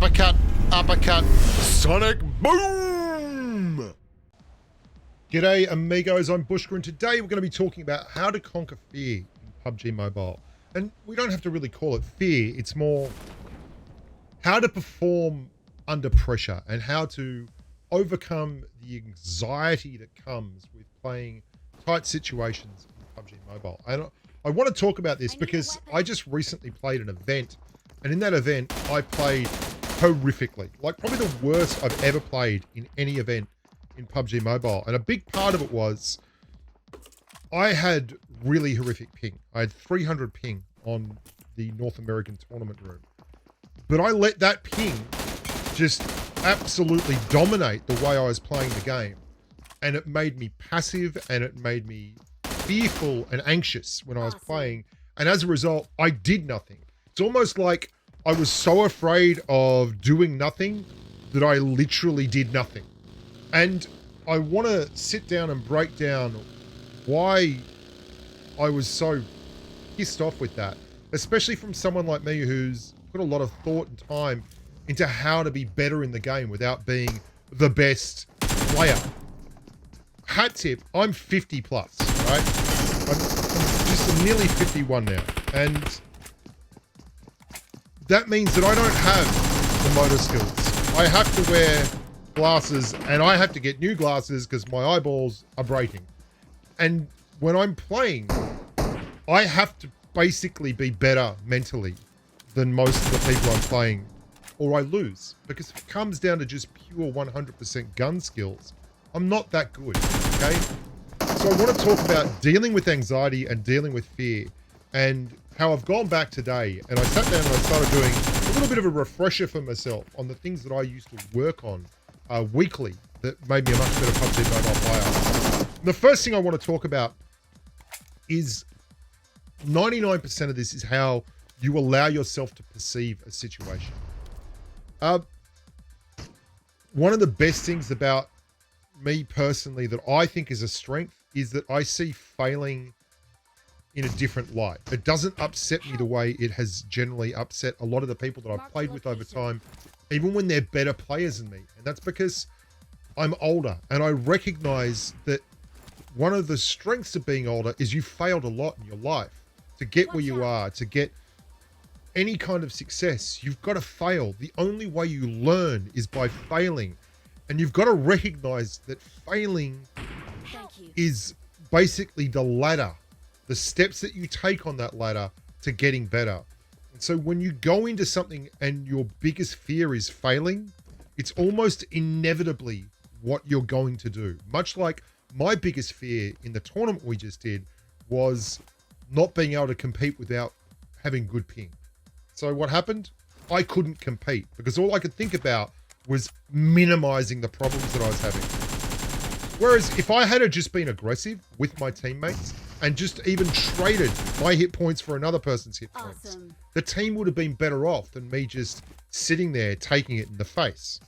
Uppercut, uppercut, sonic boom! G'day amigos, I'm Bushka, and today we're going to be talking about how to conquer fear in PUBG Mobile. And we don't have to really call it fear, it's more how to perform under pressure and how to overcome the anxiety that comes with playing tight situations in PUBG Mobile. And I want to talk about this because I just recently played an event, and in that event I played horrifically, like probably the worst I've ever played in any event in PUBG Mobile. And a big part of it was I had really horrific ping. I had 300 ping on the North American tournament room, but I let that ping just absolutely dominate the way I was playing the game, and it made me passive and it made me fearful and anxious when I was playing, and as a result I did nothing. It's almost like I was so afraid of doing nothing that I literally did nothing. And I want to sit down and break down why I was so pissed off with that, especially from someone like me who's put a lot of thought and time into how to be better in the game without being the best player. Hat tip, I'm 50 plus, right? I'm just nearly 51 now. And that means that I don't have the motor skills. I have to wear glasses and I have to get new glasses because my eyeballs are breaking. And when I'm playing, I have to basically be better mentally than most of the people I'm playing, or I lose. Because if it comes down to just pure 100% gun skills, I'm not that good, okay? So I want to talk about dealing with anxiety and dealing with fear, and how I've gone back today and I sat down and I started doing a little bit of a refresher for myself on the things that I used to work on weekly that made me a much better PUBG Mobile player. The first thing I want to talk about is 99% of this is how you allow yourself to perceive a situation. One of the best things about me personally that I think is a strength is that I see failing in a different light. It doesn't upset me the way it has generally upset a lot of the people that I've played with over time, even when they're better players than me. And that's because I'm older and I recognize that one of the strengths of being older is you failed a lot in your life. To get where you are, to get any kind of success, you've got to fail. The only way you learn is by failing. And you've got to recognize that failing is basically the ladder, the steps that you take on that ladder to getting better. And so when you go into something and your biggest fear is failing, it's almost inevitably what you're going to do. Much like my biggest fear in the tournament we just did was not being able to compete without having good ping. So what happened? I couldn't compete because all I could think about was minimizing the problems that I was having. Whereas if I had just been aggressive with my teammates and just even traded my hit points for another person's hit points, the team would have been better off than me just sitting there taking it in the face.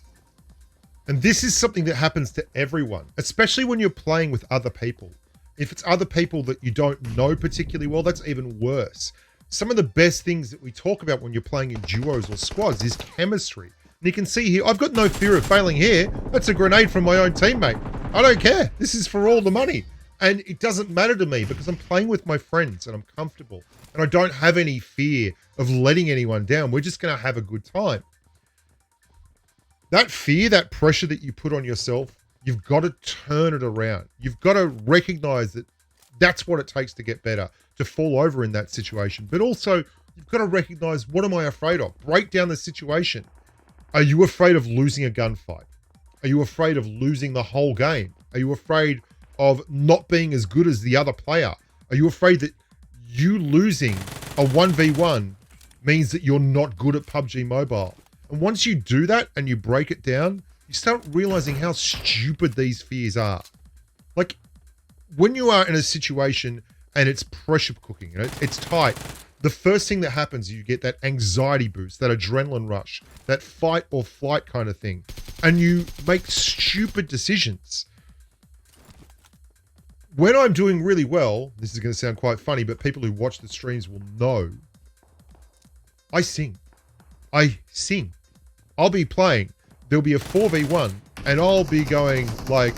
And this is something that happens to everyone, especially when you're playing with other people. If it's other people that you don't know particularly well, that's even worse. Some of the best things that we talk about when you're playing in duos or squads is chemistry. And you can see here, I've got no fear of failing here. That's a grenade from my own teammate. I don't care. This is for all the money. And it doesn't matter to me because I'm playing with my friends and I'm comfortable. And I don't have any fear of letting anyone down. We're just going to have a good time. That fear, that pressure that you put on yourself, you've got to turn it around. You've got to recognize that that's what it takes to get better, to fall over in that situation. But also, you've got to recognize, what am I afraid of? Break down the situation. Are you afraid of losing a gunfight? Are you afraid of losing the whole game? Are you afraid of not being as good as the other player? Are you afraid that you losing a 1v1 means that you're not good at PUBG Mobile? And once you do that and you break it down, you start realizing how stupid these fears are. Like, when you are in a situation and it's pressure cooking, you know, it's tight, the first thing that happens is you get that anxiety boost, that adrenaline rush, that fight or flight kind of thing. And you make stupid decisions. When I'm doing really well, this is going to sound quite funny, but people who watch the streams will know, I sing. I'll be playing. There'll be a 4v1 and I'll be going like,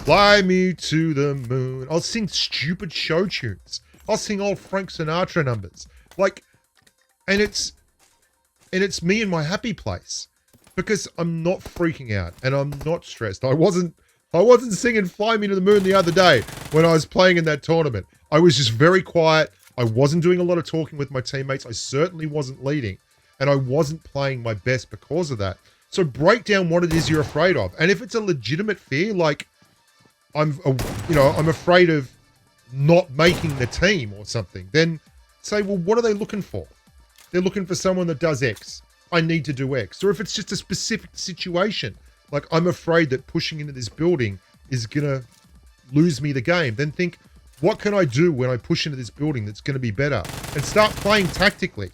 fly me to the moon. I'll sing stupid show tunes. I'll sing old Frank Sinatra numbers. Like, and it's me in my happy place because I'm not freaking out and I'm not stressed. I wasn't singing Fly Me to the Moon the other day when I was playing in that tournament. I was just very quiet. I wasn't doing a lot of talking with my teammates. I certainly wasn't leading and I wasn't playing my best because of that. So break down what it is you're afraid of. And if it's a legitimate fear, like I'm afraid of not making the team or something, then say, well, what are they looking for? They're looking for someone that does X. I need to do X. Or if it's just a specific situation, like I'm afraid that pushing into this building is going to lose me the game, then think, what can I do when I push into this building that's going to be better? And start playing tactically.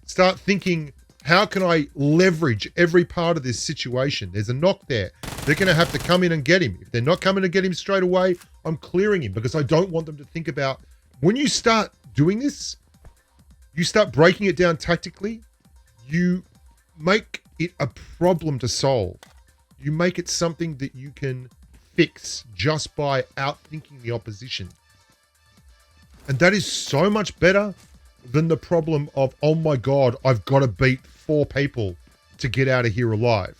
Start thinking, how can I leverage every part of this situation? There's a knock there. They're going to have to come in and get him. If they're not coming to get him straight away, I'm clearing him because I don't want them to think about, when you start doing this, you start breaking it down tactically, you make it a problem to solve. You make it something that you can fix just by outthinking the opposition. And that is so much better than the problem of, oh my God, I've got to beat 4 people to get out of here alive.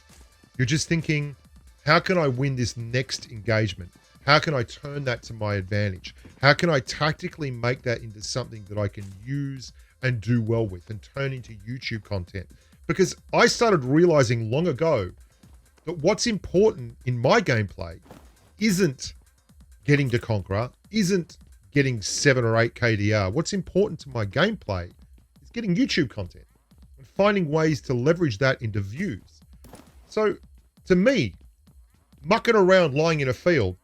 You're just thinking, how can I win this next engagement? How can I turn that to my advantage? How can I tactically make that into something that I can use and do well with and turn into YouTube content? Because I started realizing long ago that what's important in my gameplay isn't getting to Conqueror, isn't getting 7 or 8 KDR. What's important to my gameplay is getting YouTube content and finding ways to leverage that into views. So to me, mucking around lying in a field,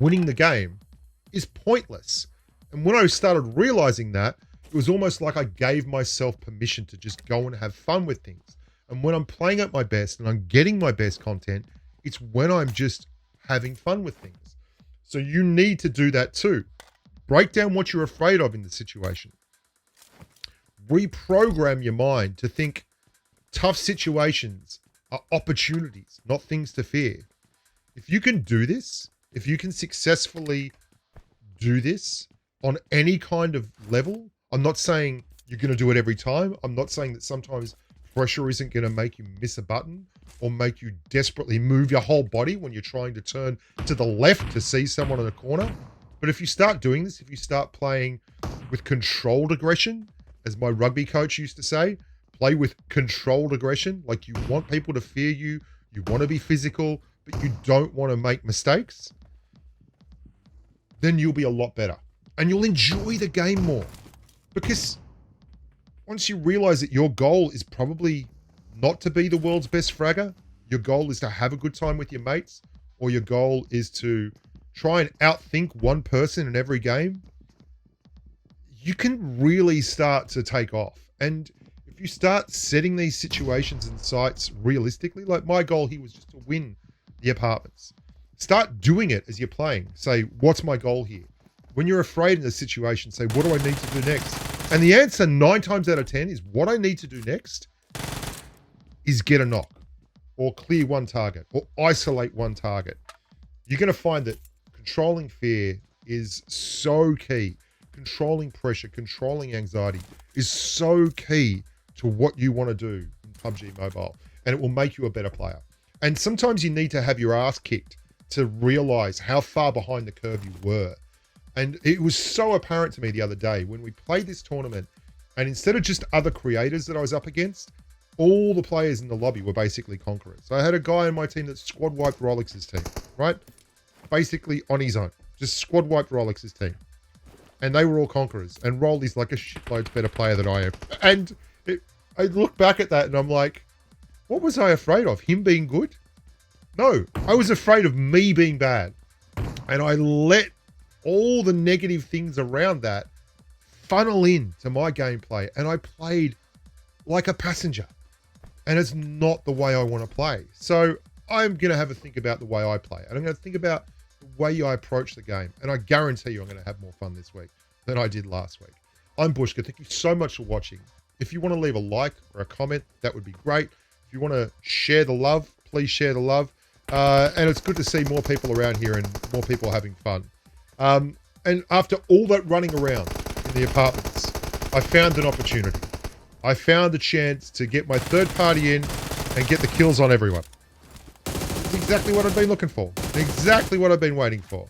winning the game is pointless. And when I started realizing that, it was almost like I gave myself permission to just go and have fun with things. And when I'm playing at my best and I'm getting my best content, it's when I'm just having fun with things. So you need to do that too. Break down what you're afraid of in the situation. Reprogram your mind to think tough situations are opportunities, not things to fear. If you can do this, if you can successfully do this on any kind of level, I'm not saying you're going to do it every time. I'm not saying that sometimes pressure isn't going to make you miss a button or make you desperately move your whole body when you're trying to turn to the left to see someone in a corner. But if you start doing this, if you start playing with controlled aggression, as my rugby coach used to say, play with controlled aggression, like you want people to fear you, you want to be physical, but you don't want to make mistakes, then you'll be a lot better. And you'll enjoy the game more. Because once you realize that your goal is probably not to be the world's best fragger, your goal is to have a good time with your mates, or your goal is to try and outthink one person in every game, you can really start to take off. And if you start setting these situations and sites realistically, like my goal here was just to win the apartments. Start doing it as you're playing. Say, what's my goal here? When you're afraid in a situation, say, what do I need to do next? And the answer 9 times out of 10 is what I need to do next is get a knock or clear one target or isolate one target. You're going to find that controlling fear is so key. Controlling pressure, controlling anxiety is so key to what you want to do in PUBG Mobile, and it will make you a better player. And sometimes you need to have your ass kicked to realize how far behind the curve you were. And it was so apparent to me the other day when we played this tournament, and instead of just other creators that I was up against, all the players in the lobby were basically conquerors. So I had a guy on my team that squad wiped Rolex's team, right? Basically on his own, just squad wiped Rolex's team. And they were all conquerors. And Rolly's like a shitloads better player than I am. And I look back at that and I'm like, what was I afraid of? Him being good? No, I was afraid of me being bad. And I let all the negative things around that funnel in to my gameplay. And I played like a passenger. And it's not the way I want to play. So I'm going to have a think about the way I play. And I'm going to think about the way I approach the game. And I guarantee you I'm going to have more fun this week than I did last week. I'm Bushka. Thank you so much for watching. if you want to leave a like or a comment, that would be great. If you want to share the love, please share the love. And it's good to see more people around here and more people having fun. And after all that running around in the apartments, I found an opportunity. I found a chance to get my third party in and get the kills on everyone. It's exactly what I've been looking for. Exactly what I've been waiting for.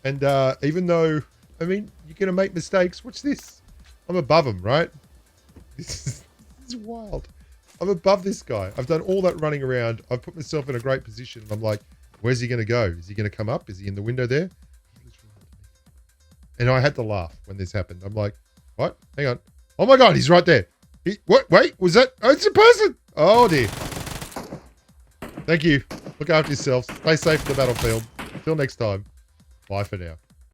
And even though, I mean, you're going to make mistakes. Watch this. I'm above him, right? This is wild. I'm above this guy. I've done all that running around. I've put myself in a great position. I'm like, where's he going to go? Is he going to come up? Is he in the window there? And I had to laugh when this happened. I'm like, what? Hang on. Oh my God, he's right there. What? Wait, was that? Oh, it's a person. Oh dear. Thank you. Look after yourselves. Stay safe in the battlefield. Until next time. Bye for now.